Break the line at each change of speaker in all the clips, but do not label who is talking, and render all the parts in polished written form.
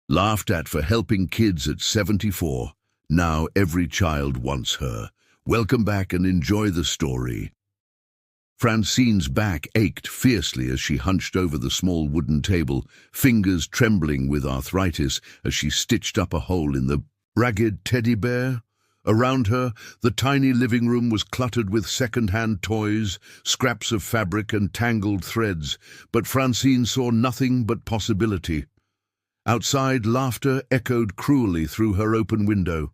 Laughed at for helping kids at 74. Now every child wants her. Welcome back and enjoy the story. Francine's back ached fiercely as she hunched over the small wooden table, fingers trembling with arthritis as she stitched up a hole in the ragged teddy bear. Around her, the tiny living room was cluttered with second-hand toys, scraps of fabric and tangled threads, but Francine saw nothing but possibility. Outside, laughter echoed cruelly through her open window.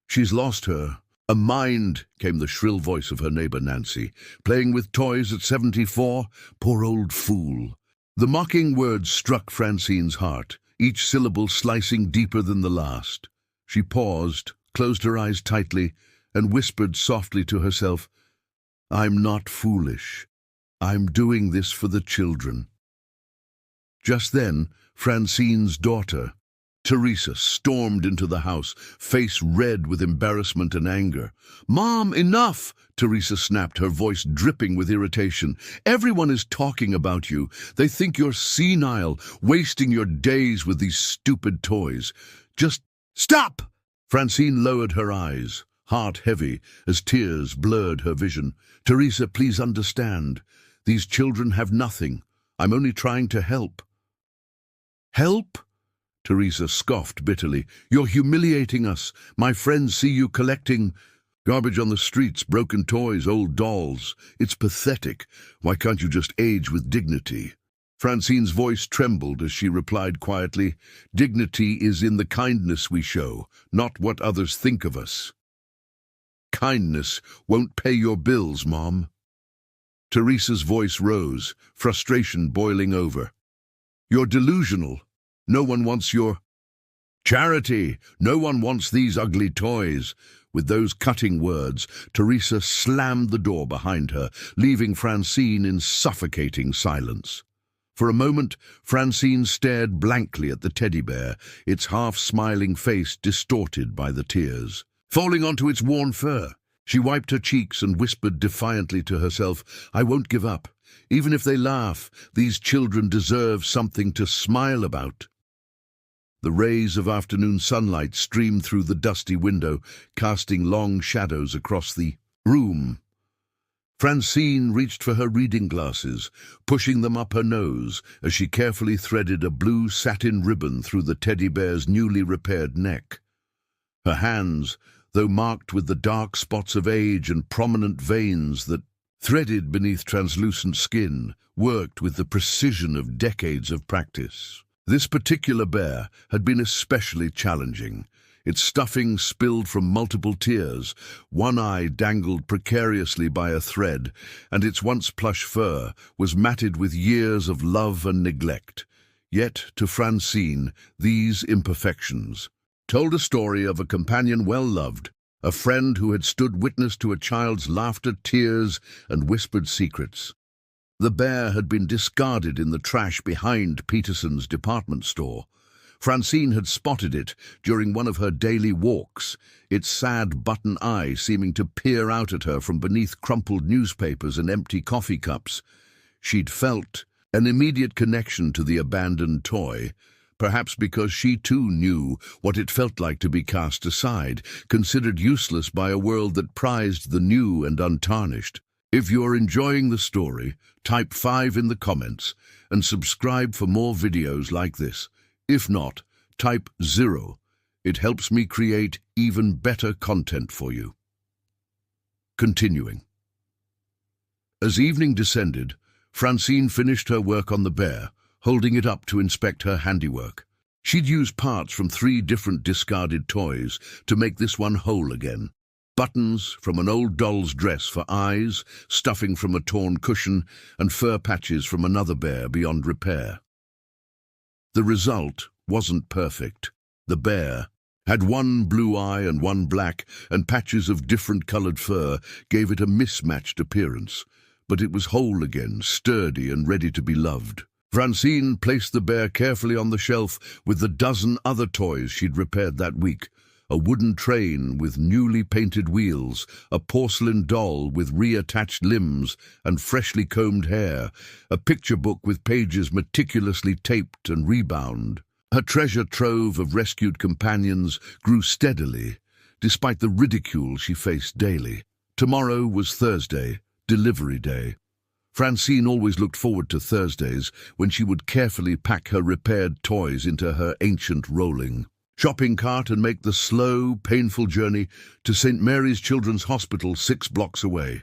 "She's lost her. A mind," came the shrill voice of her neighbor Nancy. "Playing with toys at 74? Poor old fool." The mocking words struck Francine's heart, each syllable slicing deeper than the last. She paused, closed her eyes tightly, and whispered softly to herself, "I'm not foolish. I'm doing this for the children." Just then, Francine's daughter, Teresa, stormed into the house, face red with embarrassment and anger. "Mom, enough!" Teresa snapped, her voice dripping with irritation. "Everyone is talking about you. They think you're senile, wasting your days with these stupid toys. Just stop!" Francine lowered her eyes, heart heavy, as tears blurred her vision. "Teresa, please understand. These children have nothing. I'm only trying to help." "Help?" Teresa scoffed bitterly. "You're humiliating us. My friends see you collecting garbage on the streets, broken toys, old dolls. It's pathetic. Why can't you just age with dignity?" Francine's voice trembled as she replied quietly, "Dignity is in the kindness we show, not what others think of us." "Kindness won't pay your bills, Mom." Teresa's voice rose, frustration boiling over. "You're delusional. No one wants your charity. No one wants these ugly toys." With those cutting words, Teresa slammed the door behind her, leaving Francine in suffocating silence. For a moment, Francine stared blankly at the teddy bear, its half-smiling face distorted by the tears. Falling onto its worn fur, she wiped her cheeks and whispered defiantly to herself, "I won't give up. Even if they laugh, these children deserve something to smile about." The rays of afternoon sunlight streamed through the dusty window, casting long shadows across the room. Francine reached for her reading glasses, pushing them up her nose as she carefully threaded a blue satin ribbon through the teddy bear's newly repaired neck. Her hands, though marked with the dark spots of age and prominent veins that threaded beneath translucent skin, worked with the precision of decades of practice. This particular bear had been especially challenging. Its stuffing spilled from multiple tears, one eye dangled precariously by a thread, and its once plush fur was matted with years of love and neglect. Yet, to Francine, these imperfections told a story of a companion well-loved, a friend who had stood witness to a child's laughter, tears, and whispered secrets. The bear had been discarded in the trash behind Peterson's department store. Francine had spotted it during one of her daily walks, its sad button eye seeming to peer out at her from beneath crumpled newspapers and empty coffee cups. She'd felt an immediate connection to the abandoned toy, perhaps because she too knew what it felt like to be cast aside, considered useless by a world that prized the new and untarnished. If you're enjoying the story, type 5 in the comments and subscribe for more videos like this. If not, type 0. It helps me create even better content for you. Continuing. As evening descended, Francine finished her work on the bear, holding it up to inspect her handiwork. She'd used parts from 3 different discarded toys to make this one whole again. Buttons from an old doll's dress for eyes, stuffing from a torn cushion, and fur patches from another bear beyond repair. The result wasn't perfect. The bear had one blue eye and one black, and patches of different colored fur gave it a mismatched appearance. But it was whole again, sturdy and ready to be loved. Francine placed the bear carefully on the shelf with the dozen other toys she'd repaired that week. A wooden train with newly painted wheels, a porcelain doll with reattached limbs and freshly combed hair, a picture book with pages meticulously taped and rebound, Her treasure trove of rescued companions grew steadily, despite the ridicule she faced daily. Tomorrow was Thursday, delivery day. Francine always looked forward to Thursdays when she would carefully pack her repaired toys into her ancient rolling shopping cart and make the slow, painful journey to St. Mary's Children's Hospital 6 blocks away.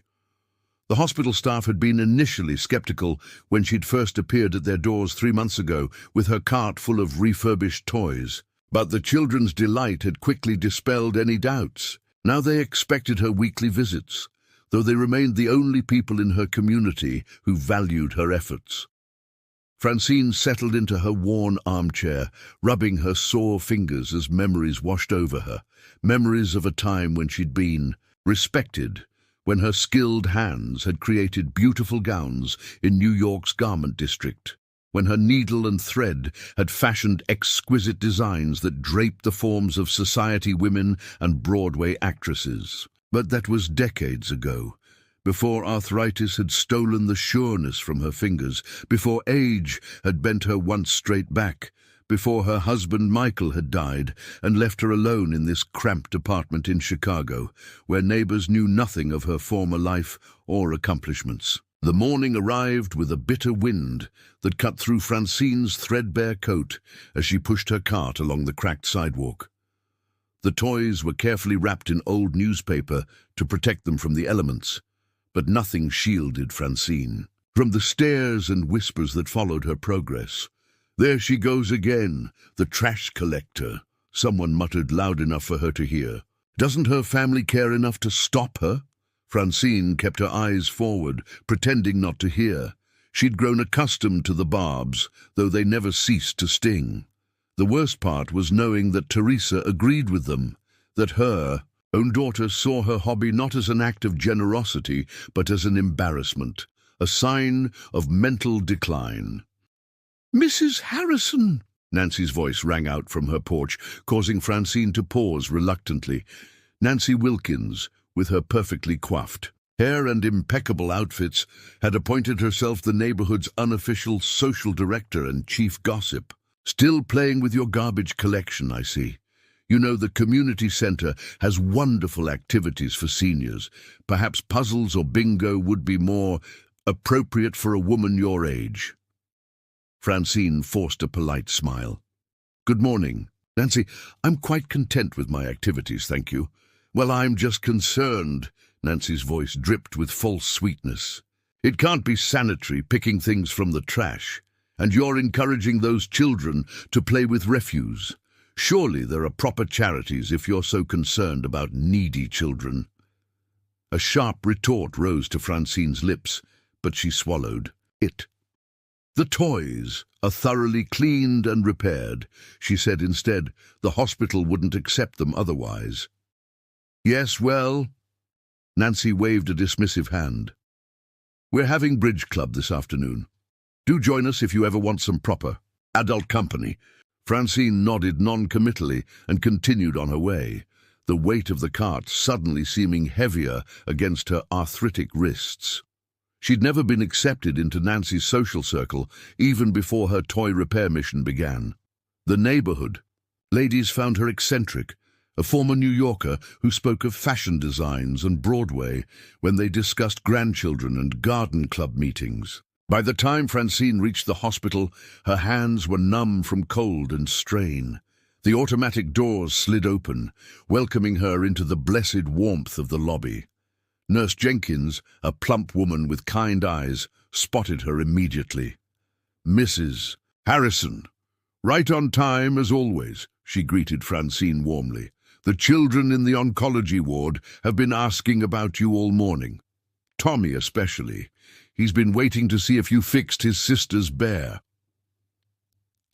The hospital staff had been initially skeptical when she'd first appeared at their doors 3 months ago with her cart full of refurbished toys. But the children's delight had quickly dispelled any doubts. Now they expected her weekly visits, though they remained the only people in her community who valued her efforts. Francine settled into her worn armchair, rubbing her sore fingers as memories washed over her, memories of a time when she'd been respected, when her skilled hands had created beautiful gowns in New York's garment district, when her needle and thread had fashioned exquisite designs that draped the forms of society women and Broadway actresses. But that was decades ago, before arthritis had stolen the sureness from her fingers, before age had bent her once straight back, before her husband Michael had died and left her alone in this cramped apartment in Chicago, where neighbors knew nothing of her former life or accomplishments. The morning arrived with a bitter wind that cut through Francine's threadbare coat as she pushed her cart along the cracked sidewalk. The toys were carefully wrapped in old newspaper to protect them from the elements, but nothing shielded Francine from the stares and whispers that followed her progress. "There she goes again, the trash collector," someone muttered loud enough for her to hear. "Doesn't her family care enough to stop her?" Francine kept her eyes forward, pretending not to hear. She'd grown accustomed to the barbs, though they never ceased to sting. The worst part was knowing that Teresa agreed with them, that her own daughter saw her hobby not as an act of generosity, but as an embarrassment, a sign of mental decline. "Mrs. Harrison!" Nancy's voice rang out from her porch, causing Francine to pause reluctantly. Nancy Wilkins, with her perfectly coiffed hair and impeccable outfits, had appointed herself the neighborhood's unofficial social director and chief gossip. "Still playing with your garbage collection, I see. You know, the community center has wonderful activities for seniors. Perhaps puzzles or bingo would be more appropriate for a woman your age." Francine forced a polite smile. "Good morning, Nancy. I'm quite content with my activities, thank you." "Well, I'm just concerned." Nancy's voice dripped with false sweetness. "It can't be sanitary picking things from the trash, and you're encouraging those children to play with refuse. Surely there are proper charities if you're so concerned about needy children." A sharp retort rose to Francine's lips, but she swallowed it. "The toys are thoroughly cleaned and repaired," she said instead. "The hospital wouldn't accept them otherwise." "Yes, well," Nancy waved a dismissive hand. "We're having bridge club this afternoon. Do join us if you ever want some proper adult company." Francine nodded non-committally and continued on her way, the weight of the cart suddenly seeming heavier against her arthritic wrists. She'd never been accepted into Nancy's social circle, even before her toy repair mission began. The neighborhood ladies found her eccentric, a former New Yorker who spoke of fashion designs and Broadway when they discussed grandchildren and garden club meetings. By the time Francine reached the hospital, her hands were numb from cold and strain. The automatic doors slid open, welcoming her into the blessed warmth of the lobby. Nurse Jenkins, a plump woman with kind eyes, spotted her immediately. "Mrs. Harrison." "Right on time, as always," she greeted Francine warmly. "The children in the oncology ward have been asking about you all morning. Tommy especially. He's been waiting to see if you fixed his sister's bear."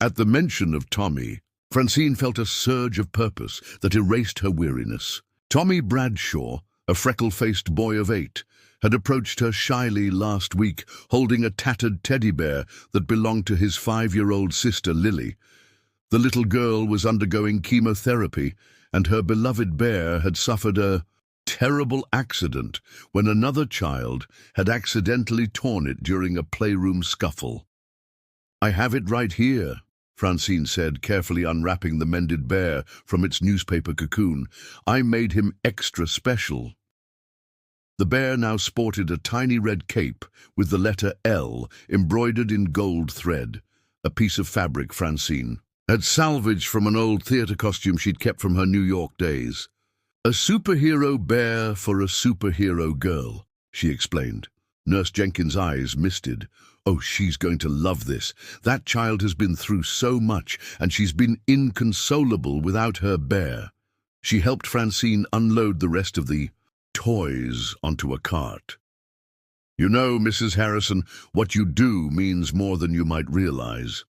At the mention of Tommy, Francine felt a surge of purpose that erased her weariness. Tommy Bradshaw, a freckle-faced boy of 8, had approached her shyly last week, holding a tattered teddy bear that belonged to his 5-year-old sister Lily. The little girl was undergoing chemotherapy, and her beloved bear had suffered a terrible accident when another child had accidentally torn it during a playroom scuffle. "I have it right here," Francine said, carefully unwrapping the mended bear from its newspaper cocoon. "I made him extra special." The bear now sported a tiny red cape with the letter L embroidered in gold thread, a piece of fabric Francine had salvaged from an old theater costume she'd kept from her New York days. "A superhero bear for a superhero girl," she explained. Nurse Jenkins' eyes misted. "Oh, she's going to love this. That child has been through so much, and she's been inconsolable without her bear." She helped Francine unload the rest of the toys onto a cart. "You know, Mrs. Harrison, what you do means more than you might realize.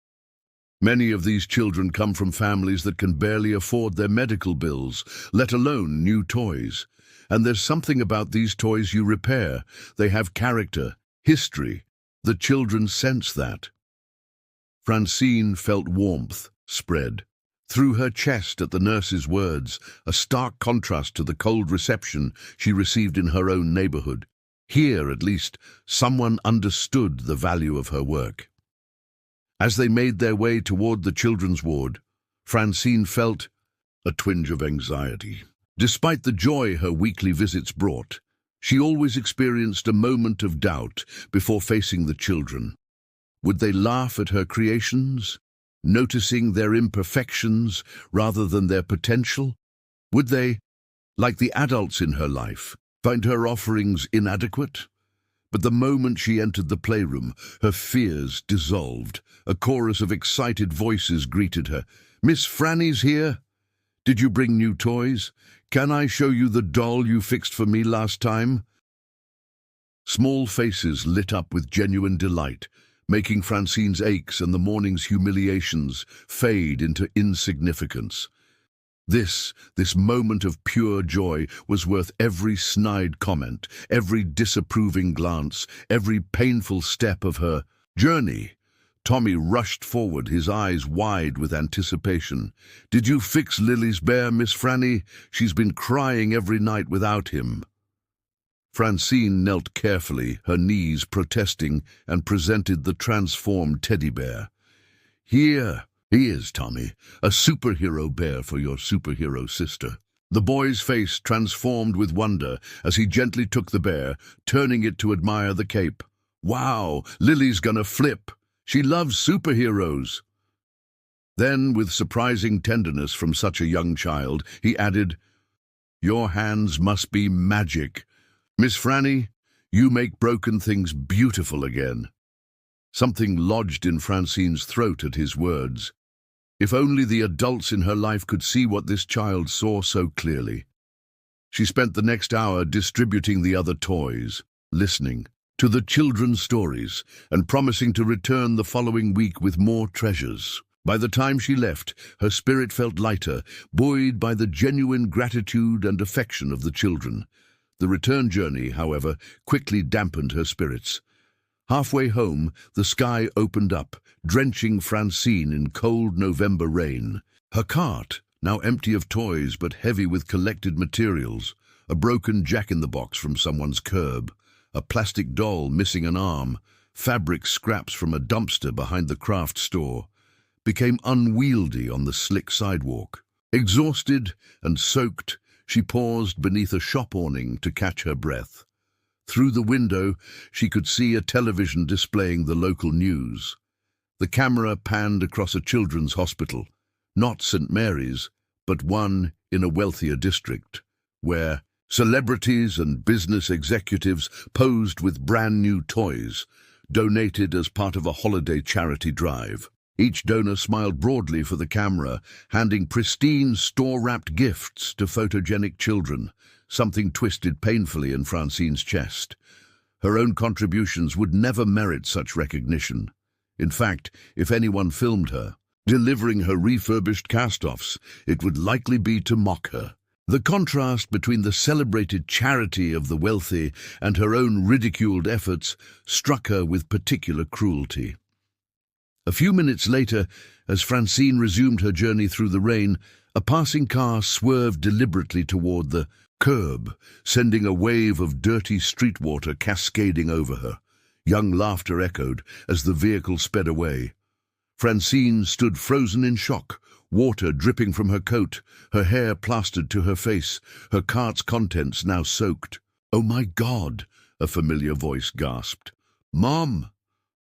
Many of these children come from families that can barely afford their medical bills, let alone new toys. And there's something about these toys you repair. They have character, history. The children sense that." Francine felt warmth spread through her chest at the nurse's words, a stark contrast to the cold reception she received in her own neighborhood. Here, at least, someone understood the value of her work. As they made their way toward the children's ward, Francine felt a twinge of anxiety. Despite the joy her weekly visits brought, she always experienced a moment of doubt before facing the children. Would they laugh at her creations, noticing their imperfections rather than their potential? Would they, like the adults in her life, find her offerings inadequate? But the moment she entered the playroom, her fears dissolved. A chorus of excited voices greeted her. "Miss Franny's here? Did you bring new toys? Can I show you the doll you fixed for me last time?" Small faces lit up with genuine delight, making Francine's aches and the morning's humiliations fade into insignificance. This moment of pure joy was worth every snide comment, every disapproving glance, every painful step of her journey. Tommy rushed forward, his eyes wide with anticipation. "Did you fix Lily's bear, Miss Franny? She's been crying every night without him." Francine knelt carefully, her knees protesting, and presented the transformed teddy bear. "Here he is, Tommy, a superhero bear for your superhero sister." The boy's face transformed with wonder as he gently took the bear, turning it to admire the cape. "Wow, Lily's gonna flip. She loves superheroes." Then, with surprising tenderness from such a young child, he added, "Your hands must be magic. Miss Franny, you make broken things beautiful again." Something lodged in Francine's throat at his words. If only the adults in her life could see what this child saw so clearly. She spent the next hour distributing the other toys, listening to the children's stories, and promising to return the following week with more treasures. By the time she left, her spirit felt lighter, buoyed by the genuine gratitude and affection of the children. The return journey, however, quickly dampened her spirits. Halfway home, the sky opened up, drenching Francine in cold November rain. Her cart, now empty of toys but heavy with collected materials, a broken jack-in-the-box from someone's curb, a plastic doll missing an arm, fabric scraps from a dumpster behind the craft store, became unwieldy on the slick sidewalk. Exhausted and soaked, she paused beneath a shop awning to catch her breath. Through the window, she could see a television displaying the local news. The camera panned across a children's hospital, not St. Mary's, but one in a wealthier district, where celebrities and business executives posed with brand-new toys, donated as part of a holiday charity drive. Each donor smiled broadly for the camera, handing pristine store-wrapped gifts to photogenic children, something twisted painfully in Francine's chest. Her own contributions would never merit such recognition. In fact, if anyone filmed her, delivering her refurbished cast-offs, it would likely be to mock her. The contrast between the celebrated charity of the wealthy and her own ridiculed efforts struck her with particular cruelty. A few minutes later, as Francine resumed her journey through the rain, a passing car swerved deliberately toward the curb, sending a wave of dirty street water cascading over her. Young laughter echoed as the vehicle sped away. Francine stood frozen in shock, water dripping from her coat, her hair plastered to her face, her cart's contents now soaked. "Oh my God!" a familiar voice gasped. "Mom!"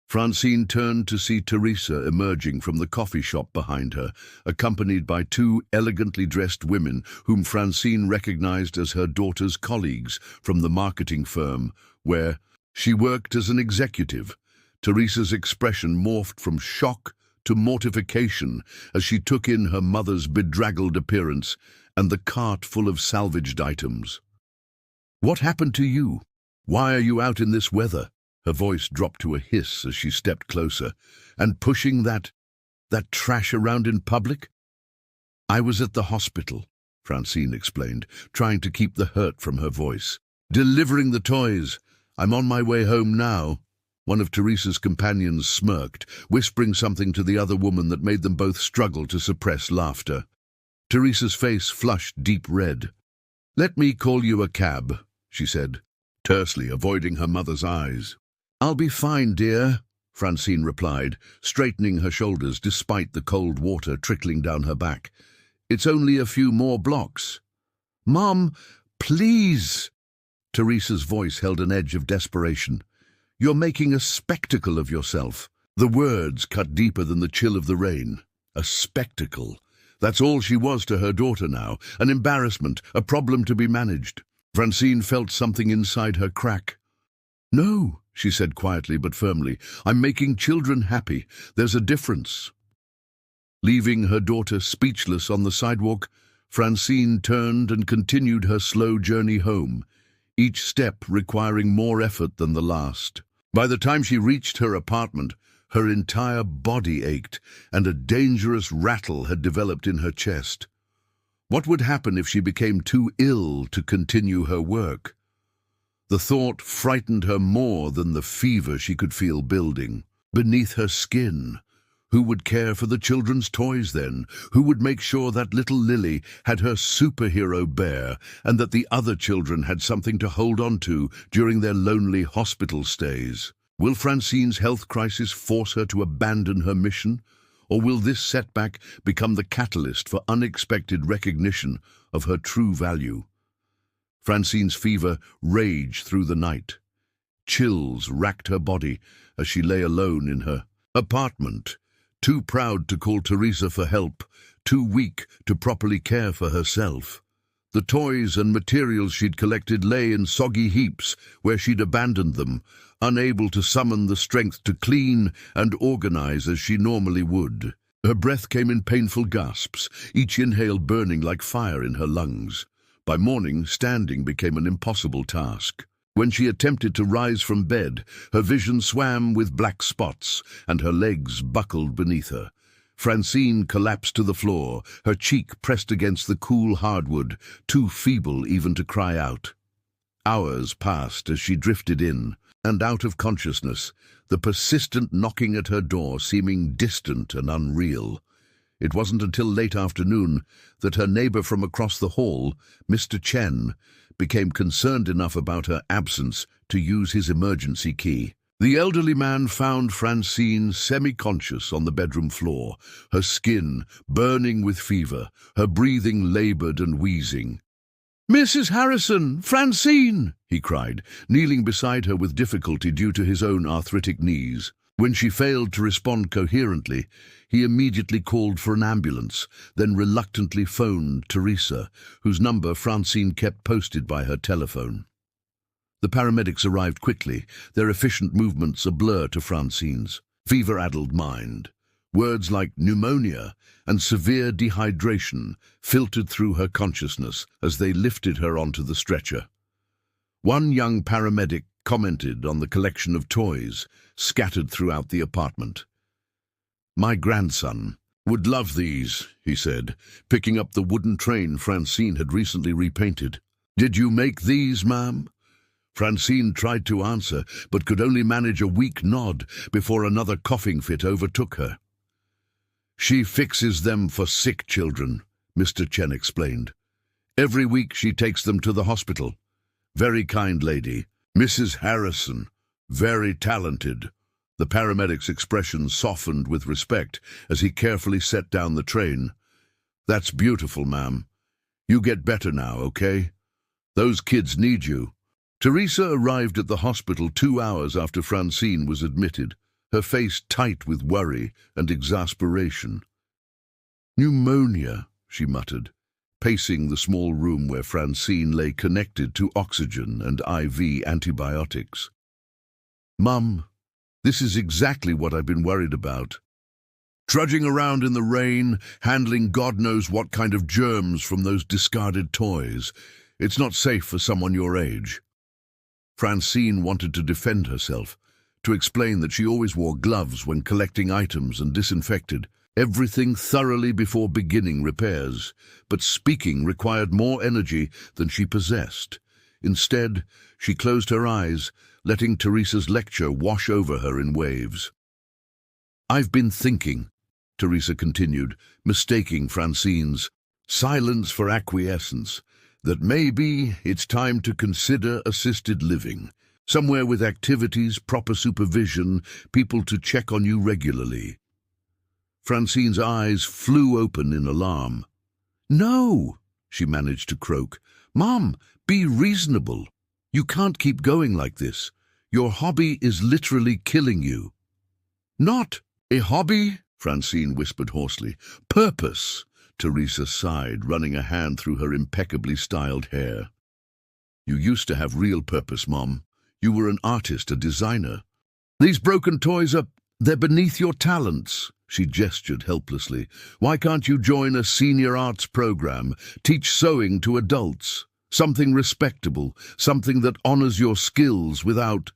Francine turned to see Teresa emerging from the coffee shop behind her, accompanied by two elegantly dressed women whom Francine recognized as her daughter's colleagues from the marketing firm where she worked as an executive. Teresa's expression morphed from shock to mortification as she took in her mother's bedraggled appearance and the cart full of salvaged items. "What happened to you? Why are you out in this weather?" Her voice dropped to a hiss as she stepped closer. "And pushing that trash around in public?" "I was at the hospital," Francine explained, trying to keep the hurt from her voice. "Delivering the toys. I'm on my way home now." One of Teresa's companions smirked, whispering something to the other woman that made them both struggle to suppress laughter. Teresa's face flushed deep red. "Let me call you a cab," she said, tersely avoiding her mother's eyes. "I'll be fine, dear," Francine replied, straightening her shoulders despite the cold water trickling down her back. "It's only a few more blocks." "Mom, please!" Teresa's voice held an edge of desperation. "You're making a spectacle of yourself." The words cut deeper than the chill of the rain. A spectacle. That's all she was to her daughter now, an embarrassment, a problem to be managed. Francine felt something inside her crack. "No," she said quietly but firmly, "I'm making children happy. There's a difference." Leaving her daughter speechless on the sidewalk, Francine turned and continued her slow journey home, each step requiring more effort than the last. By the time she reached her apartment, her entire body ached, and a dangerous rattle had developed in her chest. What would happen if she became too ill to continue her work? The thought frightened her more than the fever she could feel building. Beneath her skin, who would care for the children's toys then? Who would make sure that little Lily had her superhero bear and that the other children had something to hold on to during their lonely hospital stays? Will Francine's health crisis force her to abandon her mission? Or will this setback become the catalyst for unexpected recognition of her true value? Francine's fever raged through the night. Chills racked her body as she lay alone in her apartment, too proud to call Teresa for help, too weak to properly care for herself. The toys and materials she'd collected lay in soggy heaps where she'd abandoned them, unable to summon the strength to clean and organize as she normally would. Her breath came in painful gasps, each inhale burning like fire in her lungs. By morning, standing became an impossible task. When she attempted to rise from bed, her vision swam with black spots, and her legs buckled beneath her. Francine collapsed to the floor, her cheek pressed against the cool hardwood, too feeble even to cry out. Hours passed as she drifted in, and out of consciousness, the persistent knocking at her door seeming distant and unreal. It wasn't until late afternoon that her neighbor from across the hall, Mr. Chen, became concerned enough about her absence to use his emergency key. The elderly man found Francine semi-conscious on the bedroom floor, her skin burning with fever, her breathing labored and wheezing. "Mrs. Harrison! Francine!" he cried, kneeling beside her with difficulty due to his own arthritic knees. When she failed to respond coherently, he immediately called for an ambulance, then reluctantly phoned Teresa, whose number Francine kept posted by her telephone. The paramedics arrived quickly, their efficient movements a blur to Francine's fever-addled mind. Words like pneumonia and severe dehydration filtered through her consciousness as they lifted her onto the stretcher. One young paramedic commented on the collection of toys scattered throughout the apartment. "My grandson would love these," he said, picking up the wooden train Francine had recently repainted. "Did you make these, ma'am?" Francine tried to answer, but could only manage a weak nod before another coughing fit overtook her. "She fixes them for sick children," Mr. Chen explained. "Every week she takes them to the hospital. Very kind lady. Mrs. Harrison. Very talented." The paramedic's expression softened with respect as he carefully set down the train. "That's beautiful, ma'am. You get better now, okay? Those kids need you." Teresa arrived at the hospital 2 hours after Francine was admitted, her face tight with worry and exasperation. "Pneumonia," she muttered, pacing the small room where Francine lay connected to oxygen and IV antibiotics. "Mum, this is exactly what I've been worried about. Trudging around in the rain, handling God knows what kind of germs from those discarded toys. It's not safe for someone your age." Francine wanted to defend herself, to explain that she always wore gloves when collecting items and disinfected everything thoroughly before beginning repairs, but speaking required more energy than she possessed. Instead, she closed her eyes, letting Teresa's lecture wash over her in waves. "I've been thinking," Teresa continued, mistaking Francine's silence for acquiescence, "that maybe it's time to consider assisted living, somewhere with activities, proper supervision, people to check on you regularly." Francine's eyes flew open in alarm. "No," she managed to croak. "Mom, be reasonable. You can't keep going like this. Your hobby is literally killing you." "Not a hobby," Francine whispered hoarsely. "Purpose," Teresa sighed, running a hand through her impeccably styled hair. "You used to have real purpose, Mom. You were an artist, a designer. These broken toys they're beneath your talents." She gestured helplessly. "Why can't you join a senior arts program, teach sewing to adults? Something respectable, something that honors your skills without—"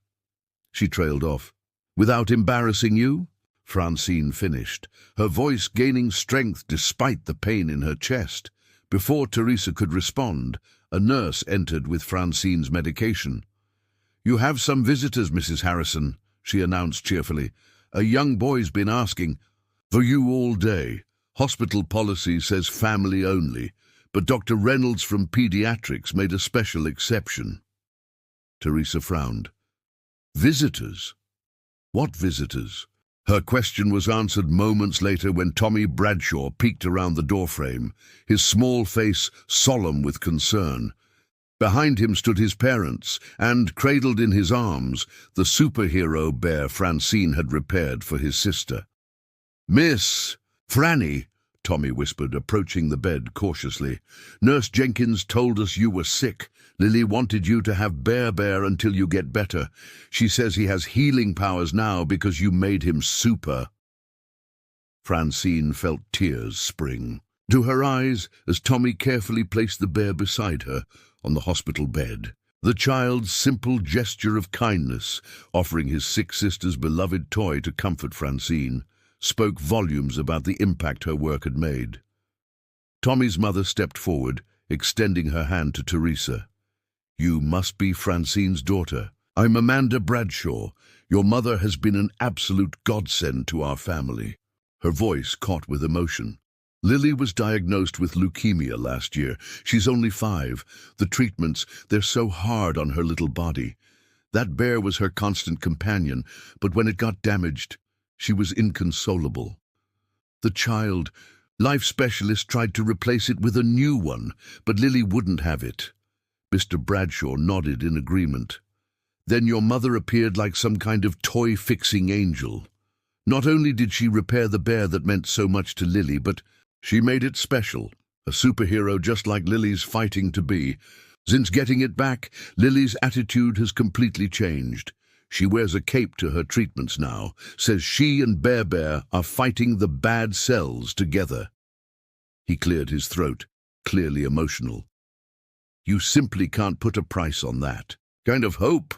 She trailed off. "Without embarrassing you?" Francine finished, her voice gaining strength despite the pain in her chest. Before Teresa could respond, a nurse entered with Francine's medication. "You have some visitors, Mrs. Harrison," she announced cheerfully. "A young boy's been asking for you all day. Hospital policy says family only, but Dr. Reynolds from Pediatrics made a special exception." Teresa frowned. "Visitors? What visitors?" Her question was answered moments later when Tommy Bradshaw peeked around the doorframe, his small face solemn with concern. Behind him stood his parents, and, cradled in his arms, the superhero bear Francine had repaired for his sister. "Miss Franny," Tommy whispered, approaching the bed cautiously. "Nurse Jenkins told us you were sick. Lily wanted you to have Bear until you get better. She says he has healing powers now because you made him super." Francine felt tears spring to her eyes as Tommy carefully placed the bear beside her on the hospital bed. The child's simple gesture of kindness, offering his sick sister's beloved toy to comfort Francine, spoke volumes about the impact her work had made. Tommy's mother stepped forward, extending her hand to Teresa. "You must be Francine's daughter. I'm Amanda Bradshaw. Your mother has been an absolute godsend to our family." Her voice caught with emotion. "Lily was diagnosed with leukemia last year. She's only 5. The treatments, they're so hard on her little body. That bear was her constant companion, but when it got damaged, she was inconsolable. The child, life specialist, tried to replace it with a new one, but Lily wouldn't have it." Mr. Bradshaw nodded in agreement. "Then your mother appeared like some kind of toy-fixing angel. Not only did she repair the bear that meant so much to Lily, but she made it special, a superhero just like Lily's fighting to be. Since getting it back, Lily's attitude has completely changed. She wears a cape to her treatments now, says she and Bear are fighting the bad cells together." He cleared his throat, clearly emotional. "You simply can't put a price on that." "Kind of hope."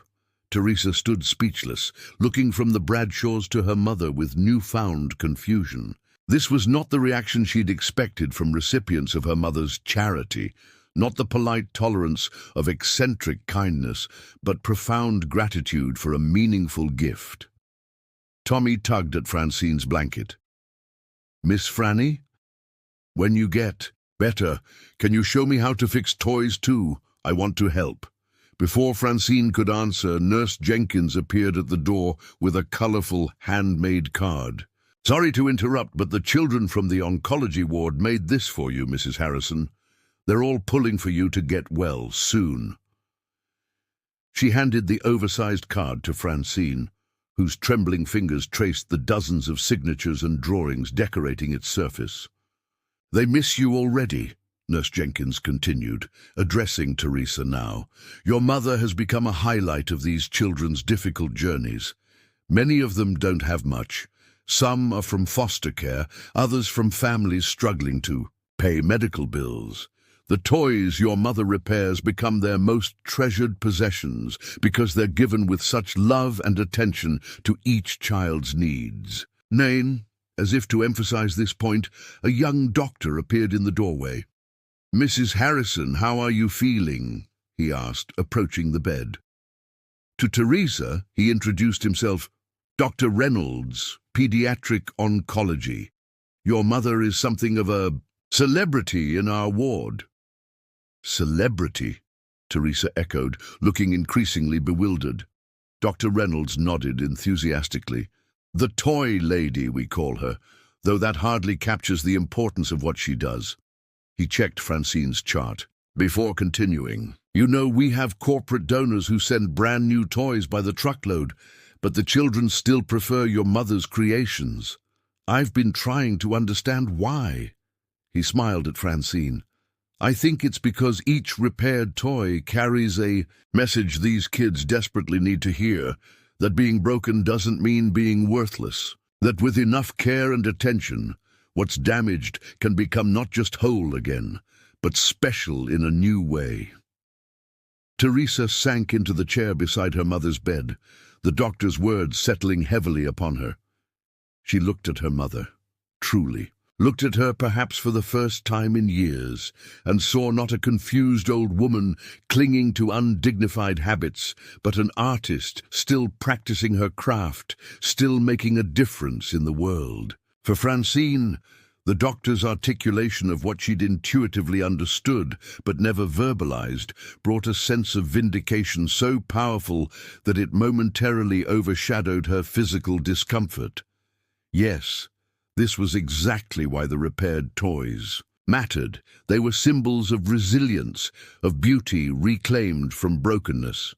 Teresa stood speechless, looking from the Bradshaws to her mother with newfound confusion. This was not the reaction she'd expected from recipients of her mother's charity, not the polite tolerance of eccentric kindness, but profound gratitude for a meaningful gift. Tommy tugged at Francine's blanket. "Miss Franny? When you get better, can you show me how to fix toys too? I want to help. Before Francine could answer, Nurse Jenkins appeared at the door with a colorful, handmade card. "Sorry to interrupt, but the children from the oncology ward made this for you, Mrs. Harrison. They're all pulling for you to get well soon." She handed the oversized card to Francine, whose trembling fingers traced the dozens of signatures and drawings decorating its surface. "They miss you already," Nurse Jenkins continued, addressing Teresa now. "Your mother has become a highlight of these children's difficult journeys. Many of them don't have much. Some are from foster care, others from families struggling to pay medical bills. The toys your mother repairs become their most treasured possessions because they're given with such love and attention to each child's needs." Nain, as if to emphasize this point, a young doctor appeared in the doorway. "Mrs. Harrison, how are you feeling?" he asked, approaching the bed. To Teresa, he introduced himself. "Dr. Reynolds, pediatric oncology. Your mother is something of a celebrity in our ward." "Celebrity?" Teresa echoed, looking increasingly bewildered. Dr. Reynolds nodded enthusiastically. "The toy lady, we call her, though that hardly captures the importance of what she does." He checked Francine's chart. Before continuing, "You know, we have corporate donors who send brand new toys by the truckload, but the children still prefer your mother's creations. I've been trying to understand why." He smiled at Francine. "I think it's because each repaired toy carries a message these kids desperately need to hear, that being broken doesn't mean being worthless, that with enough care and attention, what's damaged can become not just whole again, but special in a new way." Teresa sank into the chair beside her mother's bed, the doctor's words settling heavily upon her. She looked at her mother, truly. Looked at her perhaps for the first time in years, and saw not a confused old woman clinging to undignified habits, but an artist still practicing her craft, still making a difference in the world. For Francine, the doctor's articulation of what she'd intuitively understood, but never verbalized, brought a sense of vindication so powerful that it momentarily overshadowed her physical discomfort. Yes, this was exactly why the repaired toys mattered. They were symbols of resilience, of beauty reclaimed from brokenness.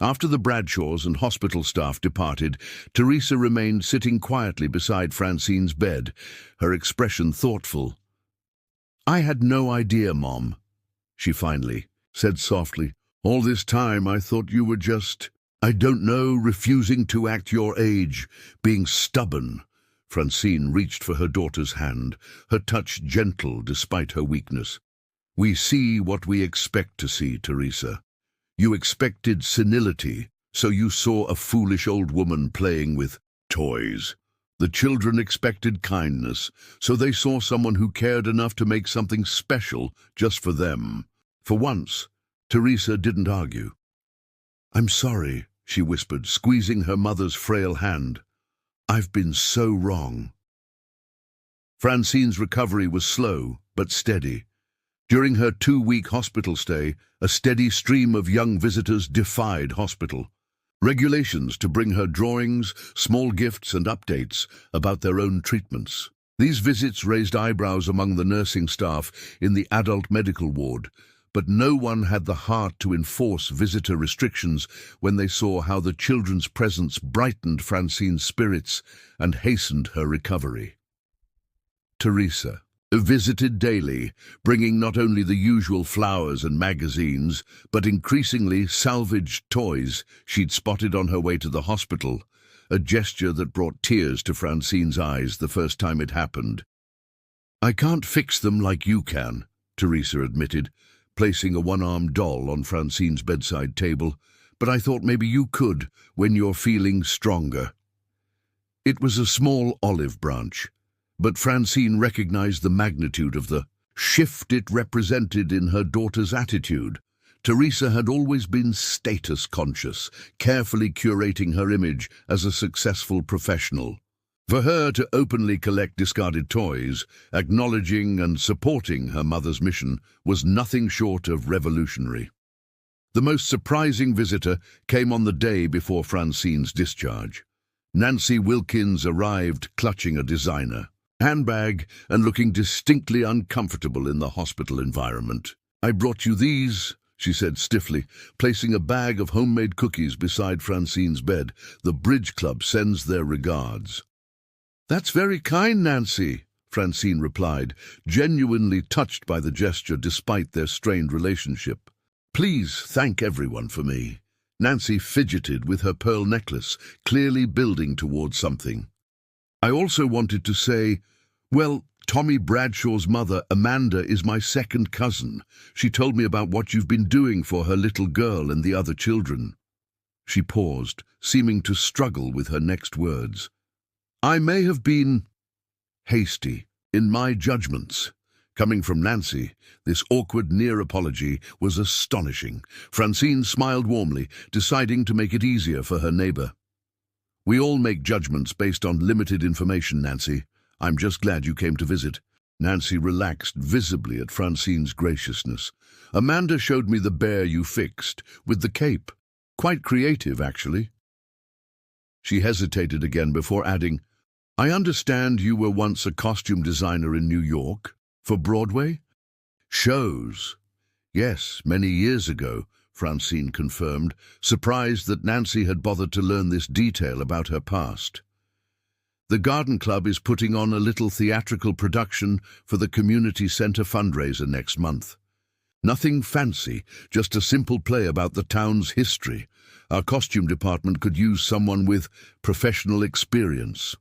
After the Bradshaws and hospital staff departed, Teresa remained sitting quietly beside Francine's bed, her expression thoughtful. "I had no idea, Mom," she finally said softly. "All this time I thought you were just, I don't know, refusing to act your age, being stubborn." Francine reached for her daughter's hand, her touch gentle despite her weakness. "We see what we expect to see, Teresa. You expected senility, so you saw a foolish old woman playing with toys. The children expected kindness, so they saw someone who cared enough to make something special just for them." For once, Teresa didn't argue. "I'm sorry," she whispered, squeezing her mother's frail hand. "I've been so wrong." Francine's recovery was slow, but steady. During her 2-week hospital stay, a steady stream of young visitors defied hospital. Regulations to bring her drawings, small gifts and updates about their own treatments. These visits raised eyebrows among the nursing staff in the adult medical ward, but no one had the heart to enforce visitor restrictions when they saw how the children's presence brightened Francine's spirits and hastened her recovery. Teresa visited daily, bringing not only the usual flowers and magazines, but increasingly salvaged toys she'd spotted on her way to the hospital, a gesture that brought tears to Francine's eyes the first time it happened. "I can't fix them like you can," Teresa admitted, placing a one-armed doll on Francine's bedside table, "but I thought maybe you could when you're feeling stronger." It was a small olive branch, but Francine recognized the magnitude of the shift it represented in her daughter's attitude. Teresa had always been status-conscious, carefully curating her image as a successful professional. For her to openly collect discarded toys, acknowledging and supporting her mother's mission, was nothing short of revolutionary. The most surprising visitor came on the day before Francine's discharge. Nancy Wilkins arrived clutching a designer handbag and looking distinctly uncomfortable in the hospital environment. "I brought you these," she said stiffly, placing a bag of homemade cookies beside Francine's bed. "The Bridge Club sends their regards." "That's very kind, Nancy," Francine replied, genuinely touched by the gesture despite their strained relationship. "Please thank everyone for me." Nancy fidgeted with her pearl necklace, clearly building towards something. "I also wanted to say, well, Tommy Bradshaw's mother, Amanda, is my second cousin. She told me about what you've been doing for her little girl and the other children." She paused, seeming to struggle with her next words. "I may have been hasty in my judgments." Coming from Nancy, this awkward near apology was astonishing. Francine smiled warmly, deciding to make it easier for her neighbor. "We all make judgments based on limited information, Nancy. I'm just glad you came to visit." Nancy relaxed visibly at Francine's graciousness. "Amanda showed me the bear you fixed, with the cape. Quite creative, actually." She hesitated again before adding, "I understand you were once a costume designer in New York? For Broadway?" "Shows. Yes, many years ago," Francine confirmed, surprised that Nancy had bothered to learn this detail about her past. "The Garden Club is putting on a little theatrical production for the community center fundraiser next month. Nothing fancy, just a simple play about the town's history. Our costume department could use someone with professional experience."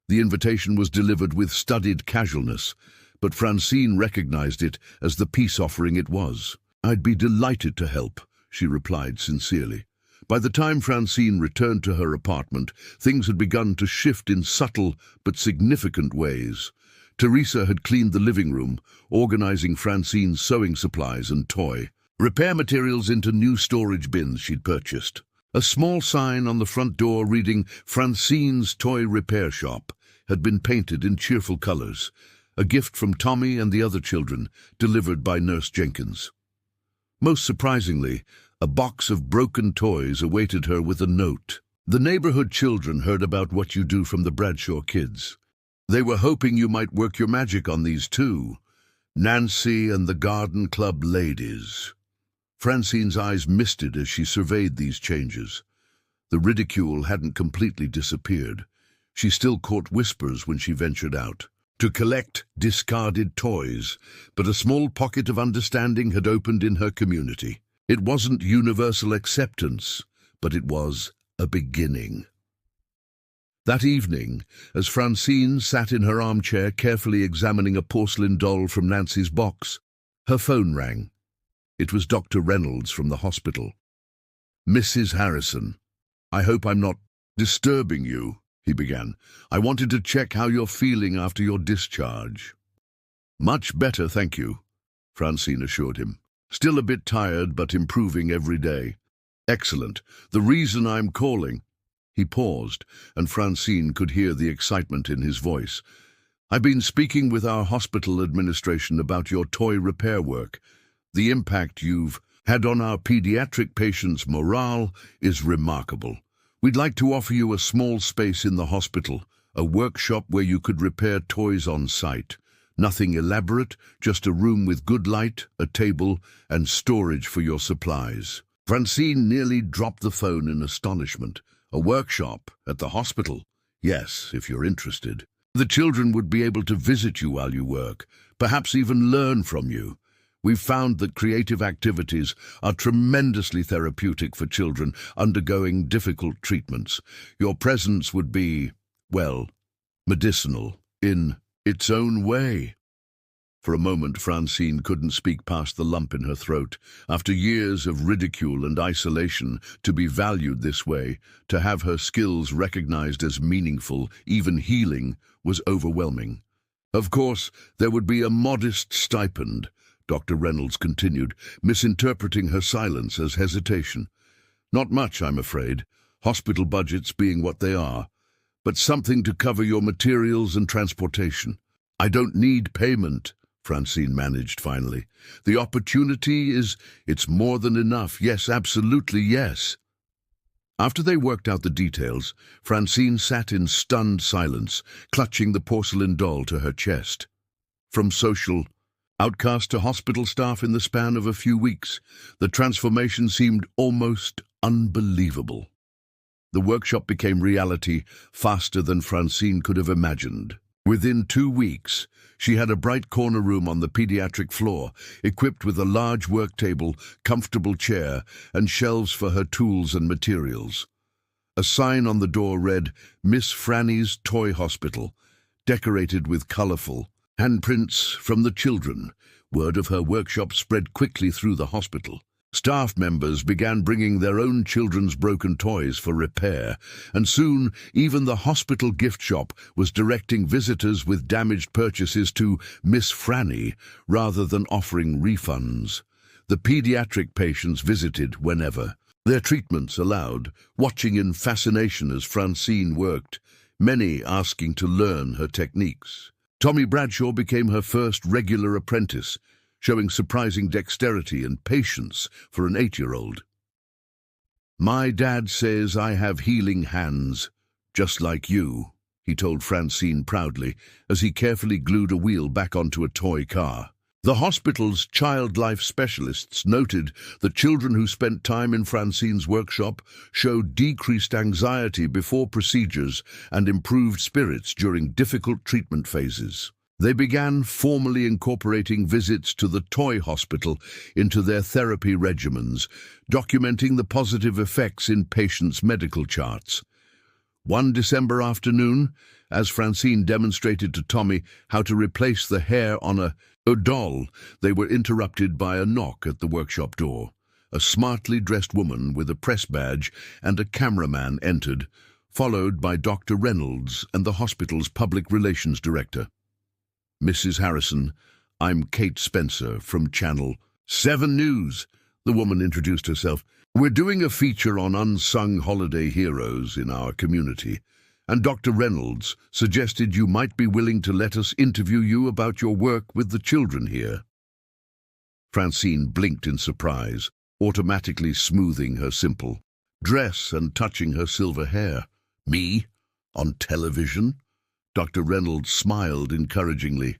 The invitation was delivered with studied casualness, but Francine recognized it as the peace offering it was. "I'd be delighted to help," she replied sincerely. By the time Francine returned to her apartment, things had begun to shift in subtle but significant ways. Teresa had cleaned the living room, organizing Francine's sewing supplies and toy repair materials into new storage bins she'd purchased. A small sign on the front door reading "Francine's Toy Repair Shop" had been painted in cheerful colors, a gift from Tommy and the other children, delivered by Nurse Jenkins. Most surprisingly, a box of broken toys awaited her with a note. "The neighborhood children heard about what you do from the Bradshaw kids. They were hoping you might work your magic on these too. Nancy and the Garden Club ladies." Francine's eyes misted as she surveyed these changes. The ridicule hadn't completely disappeared. She still caught whispers when she ventured out to collect discarded toys, but a small pocket of understanding had opened in her community. It wasn't universal acceptance, but it was a beginning. That evening, as Francine sat in her armchair carefully examining a porcelain doll from Nancy's box, her phone rang. It was Dr. Reynolds from the hospital. "Mrs. Harrison, I hope I'm not disturbing you," he began. "I wanted to check how you're feeling after your discharge." "Much better, thank you," Francine assured him. "Still a bit tired, but improving every day." "Excellent. The reason I'm calling—" He paused, and Francine could hear the excitement in his voice. "I've been speaking with our hospital administration about your toy repair work. The impact you've had on our pediatric patients' morale is remarkable. We'd like to offer you a small space in the hospital, a workshop where you could repair toys on site. Nothing elaborate, just a room with good light, a table, and storage for your supplies." Francine nearly dropped the phone in astonishment. "A workshop at the hospital? Yes, if you're interested. The children would be able to visit you while you work, perhaps even learn from you. We've found that creative activities are tremendously therapeutic for children undergoing difficult treatments. Your presence would be, well, medicinal in its own way." For a moment, Francine couldn't speak past the lump in her throat. After years of ridicule and isolation, to be valued this way, to have her skills recognized as meaningful, even healing, was overwhelming. "Of course, there would be a modest stipend," Dr. Reynolds continued, misinterpreting her silence as hesitation. "Not much, I'm afraid, hospital budgets being what they are, but something to cover your materials and transportation." "I don't need payment," Francine managed finally. The opportunity it's more than enough. Yes, absolutely yes. After they worked out the details, Francine sat in stunned silence, clutching the porcelain doll to her chest. From social outcast to hospital staff in the span of a few weeks, the transformation seemed almost unbelievable. The workshop became reality faster than Francine could have imagined. Within 2 weeks, she had a bright corner room on the pediatric floor, equipped with a large work table, comfortable chair, and shelves for her tools and materials. A sign on the door read, "Miss Franny's Toy Hospital," decorated with colorful handprints from the children. Word of her workshop spread quickly through the hospital. Staff members began bringing their own children's broken toys for repair, and soon even the hospital gift shop was directing visitors with damaged purchases to Miss Franny rather than offering refunds. The pediatric patients visited whenever, their treatments allowed, watching in fascination as Francine worked, many asking to learn her techniques. Tommy Bradshaw became her first regular apprentice, showing surprising dexterity and patience for an 8-year-old. "My dad says I have healing hands, just like you," he told Francine proudly as he carefully glued a wheel back onto a toy car. The hospital's child life specialists noted that children who spent time in Francine's workshop showed decreased anxiety before procedures and improved spirits during difficult treatment phases. They began formally incorporating visits to the toy hospital into their therapy regimens, documenting the positive effects in patients' medical charts. One December afternoon, as Francine demonstrated to Tommy how to replace the hair on a doll, they were interrupted by a knock at the workshop door. A smartly dressed woman with a press badge and a cameraman entered, followed by Dr. Reynolds and the hospital's public relations director. "Mrs. Harrison, I'm Kate Spencer from Channel 7 News," the woman introduced herself. "We're doing a feature on unsung holiday heroes in our community, and Dr. Reynolds suggested you might be willing to let us interview you about your work with the children here." Francine blinked in surprise, automatically smoothing her simple dress and touching her silver hair. "Me? On television?" Dr. Reynolds smiled encouragingly.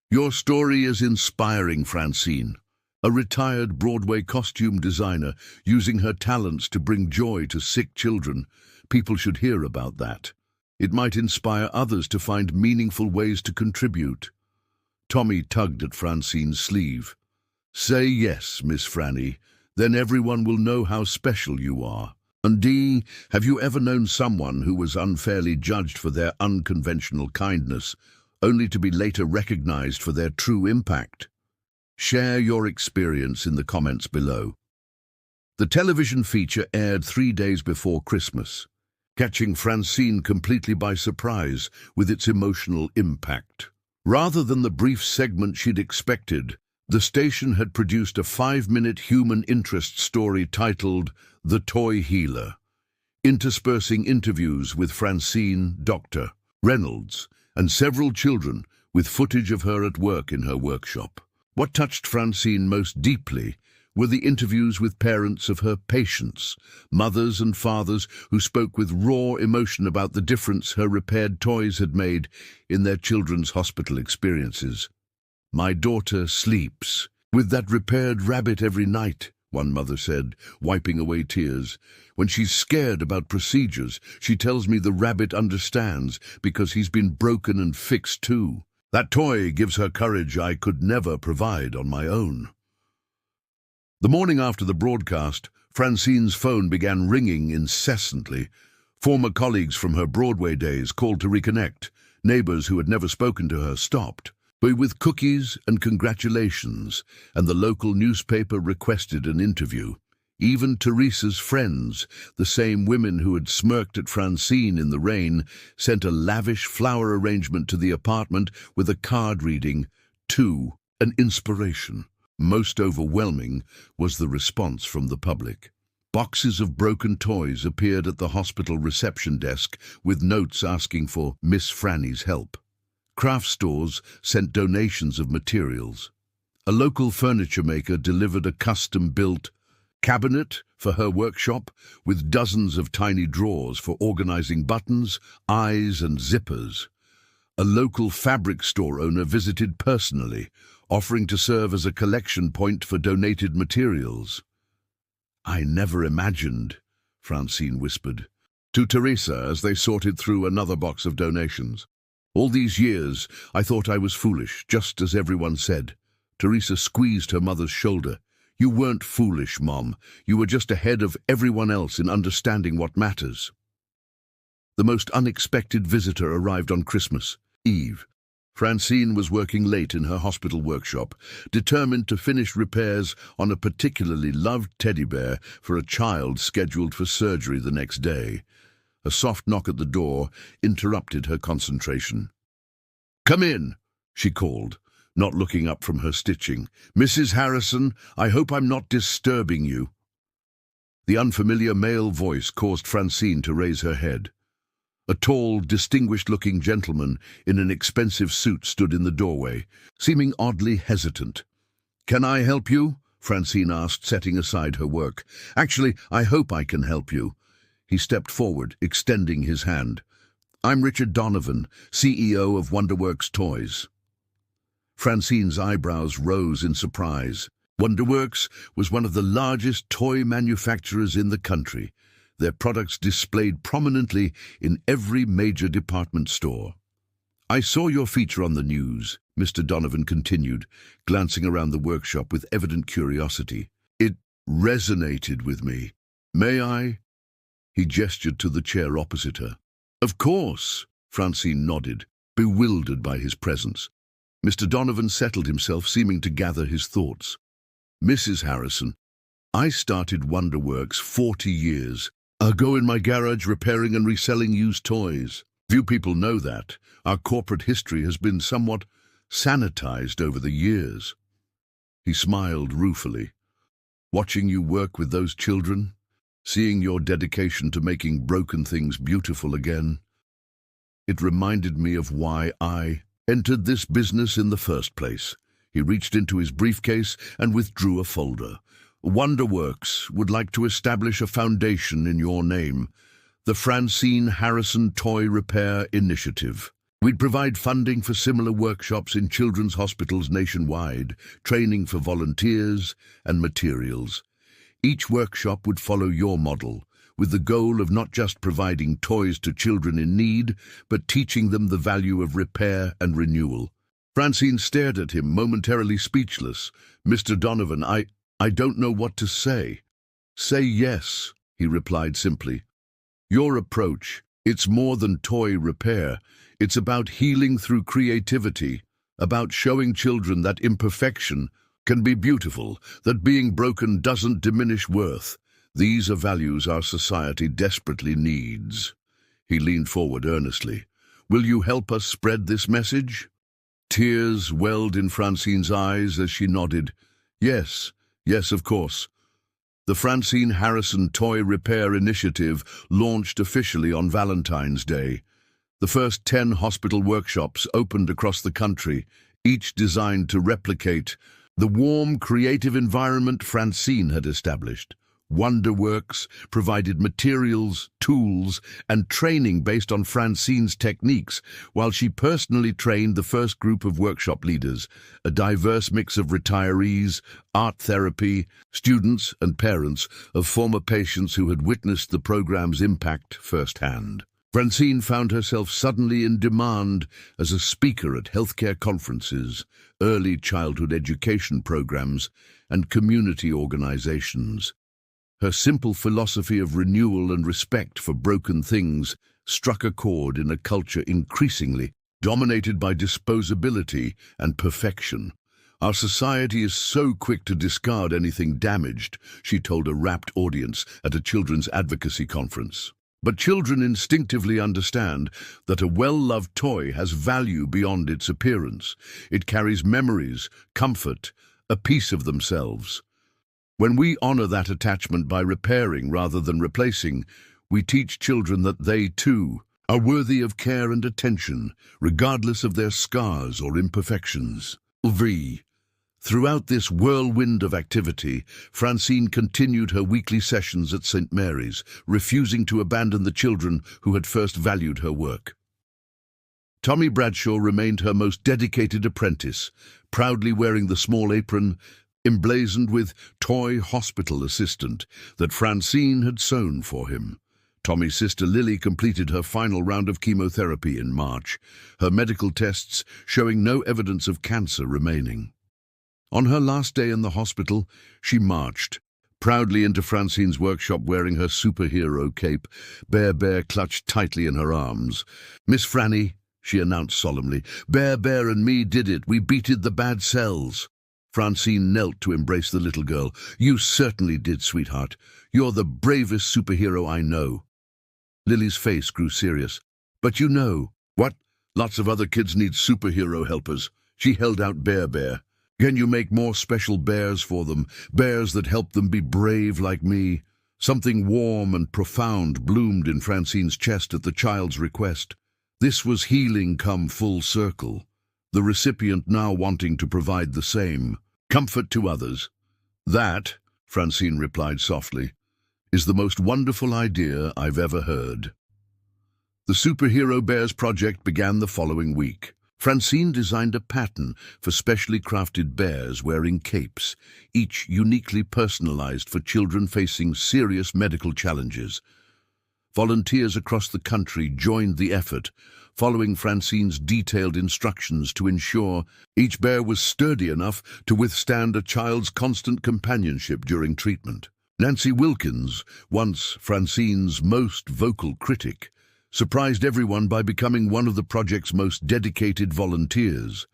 "Your story is inspiring, Francine. A retired Broadway costume designer using her talents to bring joy to sick children. People should hear about that. It might inspire others to find meaningful ways to contribute." Tommy tugged at Francine's sleeve. "Say yes, Miss Franny, then everyone will know how special you are. And Dee, have you ever known someone who was unfairly judged for their unconventional kindness, only to be later recognized for their true impact? Share your experience in the comments below." The television feature aired 3 days before Christmas, catching Francine completely by surprise with its emotional impact. Rather than the brief segment she'd expected, the station had produced a 5-minute human interest story titled "The Toy Healer," interspersing interviews with Francine, Dr. Reynolds, and several children with footage of her at work in her workshop. What touched Francine most deeply were the interviews with parents of her patients, mothers and fathers who spoke with raw emotion about the difference her repaired toys had made in their children's hospital experiences. "My daughter sleeps with that repaired rabbit every night," one mother said, wiping away tears. "When she's scared about procedures, she tells me the rabbit understands because he's been broken and fixed too. That toy gives her courage I could never provide on my own." The morning after the broadcast, Francine's phone began ringing incessantly. Former colleagues from her Broadway days called to reconnect. Neighbors who had never spoken to her stopped, but with cookies and congratulations, and the local newspaper requested an interview. Even Teresa's friends, the same women who had smirked at Francine in the rain, sent a lavish flower arrangement to the apartment with a card reading, "To an inspiration." Most overwhelming was the response from the public. Boxes of broken toys appeared at the hospital reception desk with notes asking for Miss Franny's help. Craft stores sent donations of materials. A local furniture maker delivered a custom-built cabinet for her workshop with dozens of tiny drawers for organizing buttons, eyes, and zippers. A local fabric store owner visited personally, offering to serve as a collection point for donated materials. "I never imagined," Francine whispered to Teresa as they sorted through another box of donations. "All these years, I thought I was foolish, just as everyone said." Teresa squeezed her mother's shoulder. "You weren't foolish, Mom. You were just ahead of everyone else in understanding what matters." The most unexpected visitor arrived on Christmas Eve. Francine was working late in her hospital workshop, determined to finish repairs on a particularly loved teddy bear for a child scheduled for surgery the next day. A soft knock at the door interrupted her concentration. "Come in," she called, not looking up from her stitching. "Mrs. Harrison, I hope I'm not disturbing you." The unfamiliar male voice caused Francine to raise her head. A tall, distinguished-looking gentleman in an expensive suit stood in the doorway, seeming oddly hesitant. "Can I help you?" Francine asked, setting aside her work. "Actually, I hope I can help you." He stepped forward, extending his hand. "I'm Richard Donovan, CEO of Wonderworks Toys." Francine's eyebrows rose in surprise. Wonderworks was one of the largest toy manufacturers in the country, their products displayed prominently in every major department store. "I saw your feature on the news," Mr. Donovan continued, glancing around the workshop with evident curiosity. "It resonated with me. May I?" He gestured to the chair opposite her. "Of course," Francine nodded, bewildered by his presence. Mr. Donovan settled himself, seeming to gather his thoughts. "Mrs. Harrison, I started Wonderworks 40 years ago in my garage repairing and reselling used toys. Few people know that. Our corporate history has been somewhat sanitized over the years." He smiled ruefully. "Watching you work with those children, seeing your dedication to making broken things beautiful again, it reminded me of why I entered this business in the first place." He reached into his briefcase and withdrew a folder. "Wonderworks would like to establish a foundation in your name, the Francine Harrison Toy Repair Initiative. We'd provide funding for similar workshops in children's hospitals nationwide, training for volunteers, and materials. Each workshop would follow your model, with the goal of not just providing toys to children in need, but teaching them the value of repair and renewal." Francine stared at him, momentarily speechless. "Mr. Donovan, I don't know what to say." "Say yes," he replied simply. "Your approach, it's more than toy repair. It's about healing through creativity, about showing children that imperfection can be beautiful, that being broken doesn't diminish worth. These are values our society desperately needs." He leaned forward earnestly. "Will you help us spread this message?" Tears welled in Francine's eyes as she nodded. Yes, of course." The Francine Harrison Toy Repair Initiative launched officially on Valentine's Day. The first 10 hospital workshops opened across the country, each designed to replicate the warm, creative environment Francine had established. Wonderworks provided materials, tools, and training based on Francine's techniques, while she personally trained the first group of workshop leaders, a diverse mix of retirees, art therapy, students, and parents of former patients who had witnessed the program's impact firsthand. Francine found herself suddenly in demand as a speaker at healthcare conferences, early childhood education programs, and community organizations. Her simple philosophy of renewal and respect for broken things struck a chord in a culture increasingly dominated by disposability and perfection. "Our society is so quick to discard anything damaged," she told a rapt audience at a children's advocacy conference. "But children instinctively understand that a well-loved toy has value beyond its appearance. It carries memories, comfort, a piece of themselves. When we honor that attachment by repairing rather than replacing, we teach children that they, too, are worthy of care and attention, regardless of their scars or imperfections. Throughout this whirlwind of activity, Francine continued her weekly sessions at St. Mary's, refusing to abandon the children who had first valued her work. Tommy Bradshaw remained her most dedicated apprentice, proudly wearing the small apron emblazoned with toy hospital assistant that Francine had sewn for him. Tommy's sister Lily completed her final round of chemotherapy in March, her medical tests showing no evidence of cancer remaining. On her last day in the hospital, she marched proudly into Francine's workshop wearing her superhero cape, Bear clutched tightly in her arms. "Miss Franny," she announced solemnly, Bear and me did it. We beated the bad cells." Francine knelt to embrace the little girl. "You certainly did, sweetheart. You're the bravest superhero I know." Lily's face grew serious. "But you know what? Lots of other kids need superhero helpers." She held out Bear. "Can you make more special bears for them? Bears that help them be brave like me?" Something warm and profound bloomed in Francine's chest at the child's request. This was healing come full circle, the recipient now wanting to provide the same comfort to others. "That," Francine replied softly, "is the most wonderful idea I've ever heard." The Superhero Bears project began the following week. Francine designed a pattern for specially crafted bears wearing capes, each uniquely personalized for children facing serious medical challenges. Volunteers across the country joined the effort, following Francine's detailed instructions to ensure each bear was sturdy enough to withstand a child's constant companionship during treatment. Nancy Wilkins, once Francine's most vocal critic, surprised everyone by becoming one of the project's most dedicated volunteers,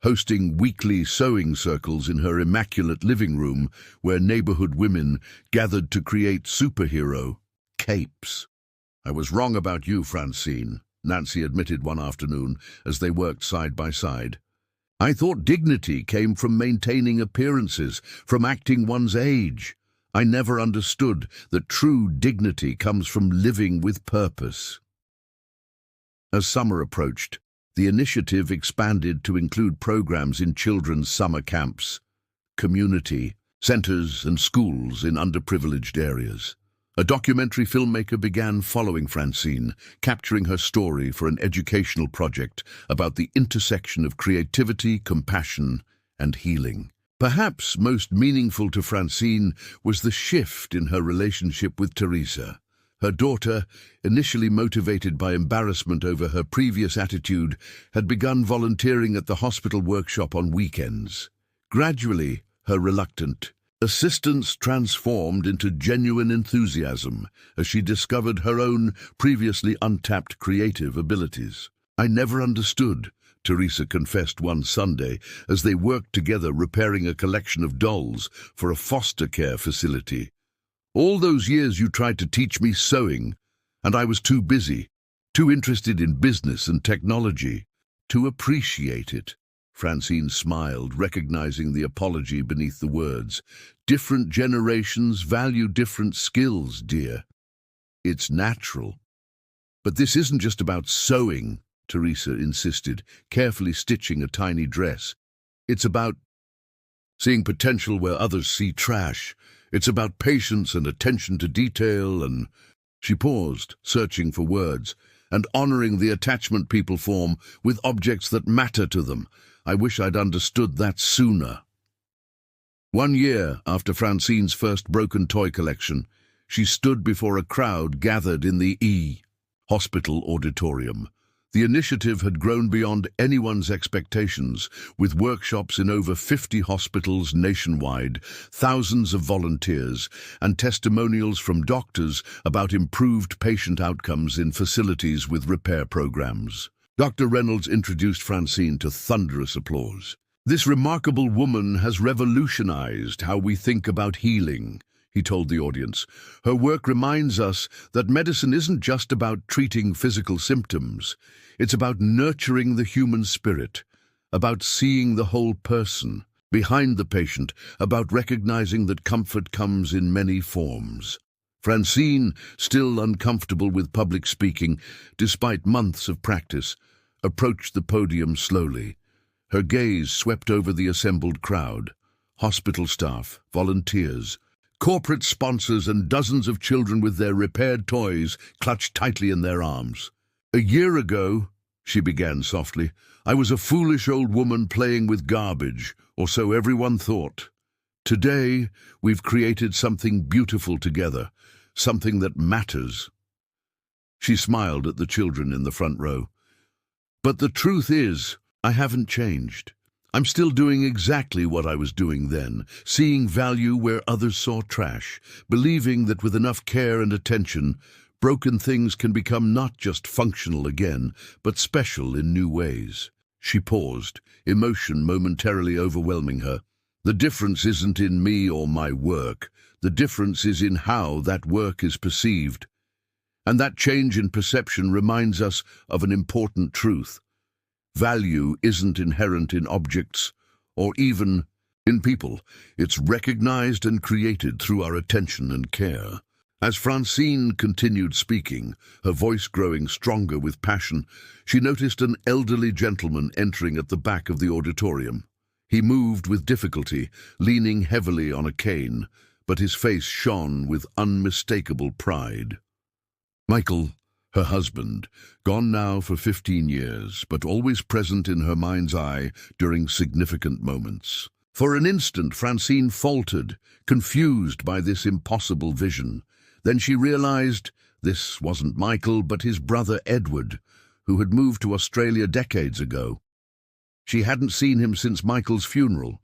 hosting weekly sewing circles in her immaculate living room where neighborhood women gathered to create superhero capes. "I was wrong about you, Francine," Nancy admitted one afternoon as they worked side by side. "I thought dignity came from maintaining appearances, from acting one's age. I never understood that true dignity comes from living with purpose." As summer approached, the initiative expanded to include programs in children's summer camps, community centers, and schools in underprivileged areas. A documentary filmmaker began following Francine, capturing her story for an educational project about the intersection of creativity, compassion, and healing. Perhaps most meaningful to Francine was the shift in her relationship with Teresa. Her daughter, initially motivated by embarrassment over her previous attitude, had begun volunteering at the hospital workshop on weekends. Gradually, her reluctant assistance transformed into genuine enthusiasm as she discovered her own previously untapped creative abilities. "I never understood," Teresa confessed one Sunday as they worked together repairing a collection of dolls for a foster care facility. "All those years you tried to teach me sewing, and I was too busy, too interested in business and technology, to appreciate it." Francine smiled, recognizing the apology beneath the words. "Different generations value different skills, dear. It's natural." "But this isn't just about sewing," Teresa insisted, carefully stitching a tiny dress. "It's about seeing potential where others see trash. It's about patience and attention to detail and—" She paused, searching for words, "and honoring the attachment people form with objects that matter to them. I wish I'd understood that sooner." 1 year after Francine's first broken toy collection, she stood before a crowd gathered in the hospital auditorium. The initiative had grown beyond anyone's expectations, with workshops in over 50 hospitals nationwide, thousands of volunteers, and testimonials from doctors about improved patient outcomes in facilities with repair programs. Dr. Reynolds introduced Francine to thunderous applause. "This remarkable woman has revolutionized how we think about healing," he told the audience. "Her work reminds us that medicine isn't just about treating physical symptoms. It's about nurturing the human spirit, about seeing the whole person behind the patient, about recognizing that comfort comes in many forms." Francine, still uncomfortable with public speaking, despite months of practice, approached the podium slowly. Her gaze swept over the assembled crowd. Hospital staff, volunteers, corporate sponsors and dozens of children with their repaired toys clutched tightly in their arms. "A year ago," she began softly, "I was a foolish old woman playing with garbage, or so everyone thought. Today, we've created something beautiful together, something that matters." She smiled at the children in the front row. "But the truth is, I haven't changed. I'm still doing exactly what I was doing then, seeing value where others saw trash, believing that with enough care and attention, broken things can become not just functional again, but special in new ways." She paused, emotion momentarily overwhelming her. "The difference isn't in me or my work. The difference is in how that work is perceived. And that change in perception reminds us of an important truth. Value isn't inherent in objects or even in people. It's recognized and created through our attention and care." As Francine continued speaking, her voice growing stronger with passion, she noticed an elderly gentleman entering at the back of the auditorium. He moved with difficulty, leaning heavily on a cane, but his face shone with unmistakable pride. Michael, her husband, gone now for 15 years, but always present in her mind's eye during significant moments. For an instant, Francine faltered, confused by this impossible vision. Then she realized this wasn't Michael, but his brother Edward, who had moved to Australia decades ago. She hadn't seen him since Michael's funeral.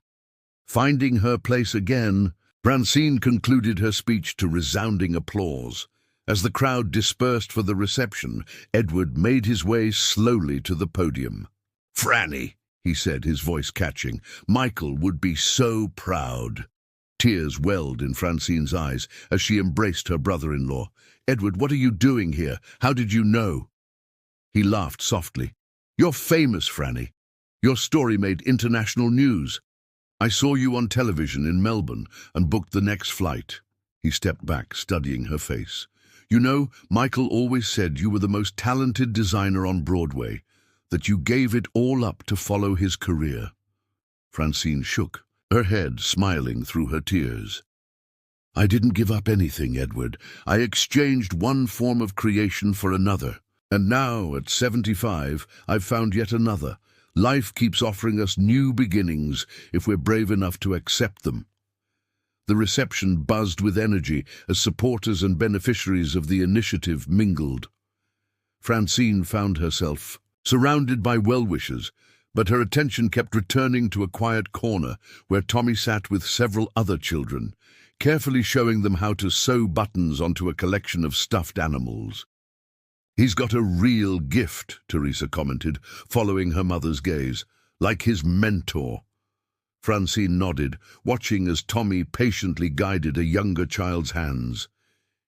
Finding her place again, Francine concluded her speech to resounding applause. As the crowd dispersed for the reception, Edward made his way slowly to the podium. "Franny," he said, his voice catching, "Michael would be so proud." Tears welled in Francine's eyes as she embraced her brother-in-law. "Edward, what are you doing here? How did you know?" He laughed softly. "You're famous, Franny. Your story made international news. I saw you on television in Melbourne and booked the next flight." He stepped back, studying her face. "You know, Michael always said you were the most talented designer on Broadway, that you gave it all up to follow his career." Francine shook, her head smiling through her tears. "I didn't give up anything, Edward. I exchanged one form of creation for another. And now, at 75, I've found yet another. Life keeps offering us new beginnings if we're brave enough to accept them." The reception buzzed with energy as supporters and beneficiaries of the initiative mingled. Francine found herself surrounded by well-wishers, but her attention kept returning to a quiet corner where Tommy sat with several other children, carefully showing them how to sew buttons onto a collection of stuffed animals. "He's got a real gift," Teresa commented, following her mother's gaze, "like his mentor." Francine nodded, watching as Tommy patiently guided a younger child's hands.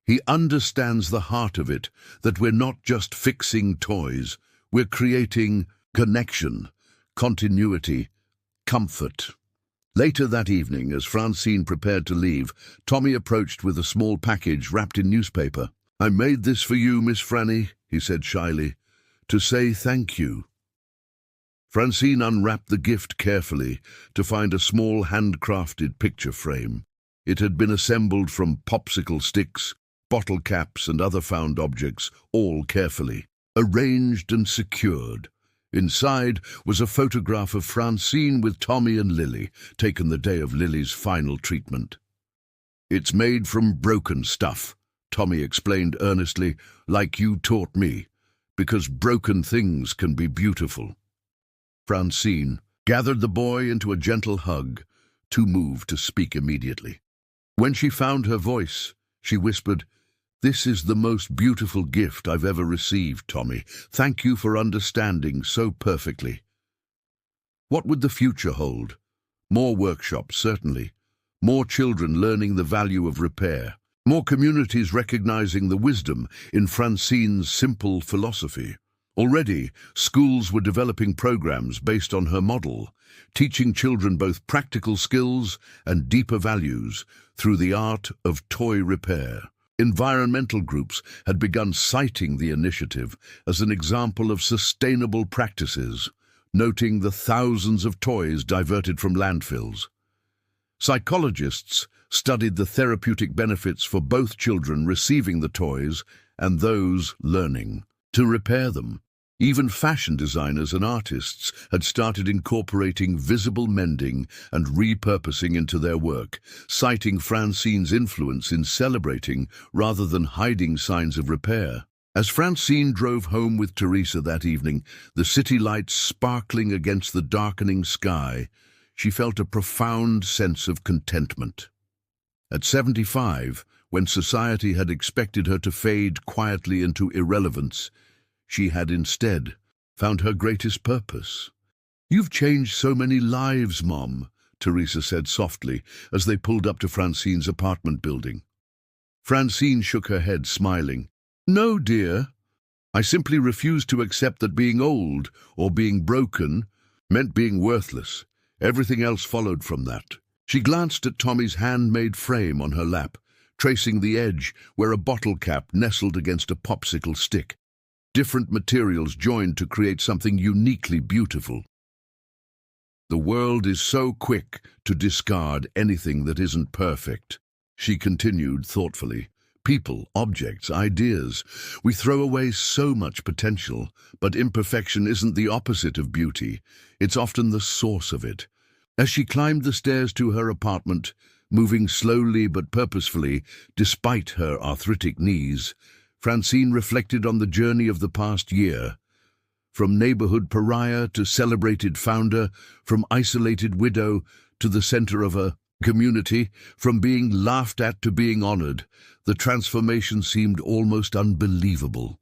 "He understands the heart of it, that we're not just fixing toys, we're creating connection, continuity, comfort." Later that evening, as Francine prepared to leave, Tommy approached with a small package wrapped in newspaper. "I made this for you, Miss Franny," he said shyly, "to say thank you." Francine unwrapped the gift carefully to find a small handcrafted picture frame. It had been assembled from popsicle sticks, bottle caps and other found objects, all carefully arranged and secured. Inside was a photograph of Francine with Tommy and Lily, taken the day of Lily's final treatment. "It's made from broken stuff," Tommy explained earnestly, "like you taught me, because broken things can be beautiful." Francine gathered the boy into a gentle hug, too moved to speak immediately. When she found her voice, she whispered, "This is the most beautiful gift I've ever received, Tommy. Thank you for understanding so perfectly." What would the future hold? More workshops, certainly. More children learning the value of repair. More communities recognizing the wisdom in Francine's simple philosophy. Already, schools were developing programs based on her model, teaching children both practical skills and deeper values through the art of toy repair. Environmental groups had begun citing the initiative as an example of sustainable practices, noting the thousands of toys diverted from landfills. Psychologists studied the therapeutic benefits for both children receiving the toys and those learning to repair them. Even fashion designers and artists had started incorporating visible mending and repurposing into their work, citing Francine's influence in celebrating rather than hiding signs of repair. As Francine drove home with Teresa that evening, the city lights sparkling against the darkening sky, she felt a profound sense of contentment. At 75, when society had expected her to fade quietly into irrelevance, she had instead found her greatest purpose. "You've changed so many lives, Mom," Teresa said softly as they pulled up to Francine's apartment building. Francine shook her head, smiling. "No, dear. I simply refused to accept that being old or being broken meant being worthless. Everything else followed from that." She glanced at Tommy's handmade frame on her lap, tracing the edge where a bottle cap nestled against a popsicle stick. Different materials joined to create something uniquely beautiful. "The world is so quick to discard anything that isn't perfect," she continued thoughtfully. "People, objects, ideas. We throw away so much potential, but imperfection isn't the opposite of beauty. It's often the source of it." As she climbed the stairs to her apartment, moving slowly but purposefully despite her arthritic knees, Francine reflected on the journey of the past year. From neighborhood pariah to celebrated founder, from isolated widow to the center of a community, from being laughed at to being honored, the transformation seemed almost unbelievable.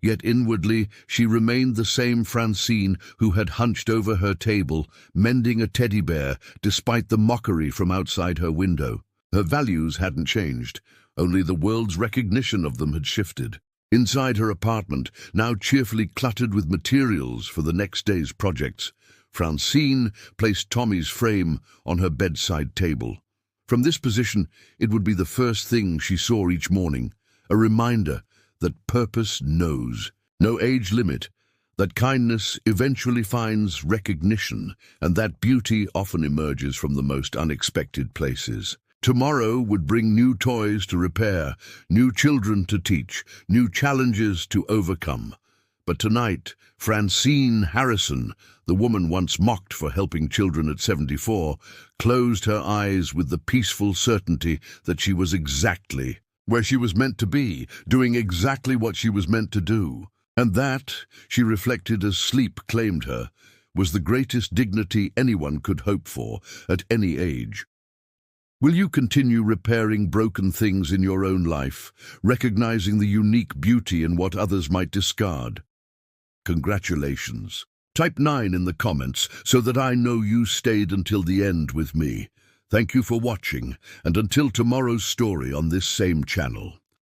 Yet inwardly she remained the same Francine who had hunched over her table, mending a teddy bear despite the mockery from outside her window. Her values hadn't changed, only the world's recognition of them had shifted. Inside her apartment, now cheerfully cluttered with materials for the next day's projects, Francine placed Tommy's frame on her bedside table. From this position, it would be the first thing she saw each morning, a reminder that purpose knows no age limit, that kindness eventually finds recognition, and that beauty often emerges from the most unexpected places. Tomorrow would bring new toys to repair, new children to teach, new challenges to overcome. But tonight, Francine Harrison, the woman once mocked for helping children at 74, closed her eyes with the peaceful certainty that she was exactly where she was meant to be, doing exactly what she was meant to do. And that, she reflected as sleep claimed her, was the greatest dignity anyone could hope for at any age. Will you continue repairing broken things in your own life, recognizing the unique beauty in what others might discard? Congratulations. Type 9 in the comments so that I know you stayed until the end with me. Thank you for watching, and until tomorrow's story on this same channel.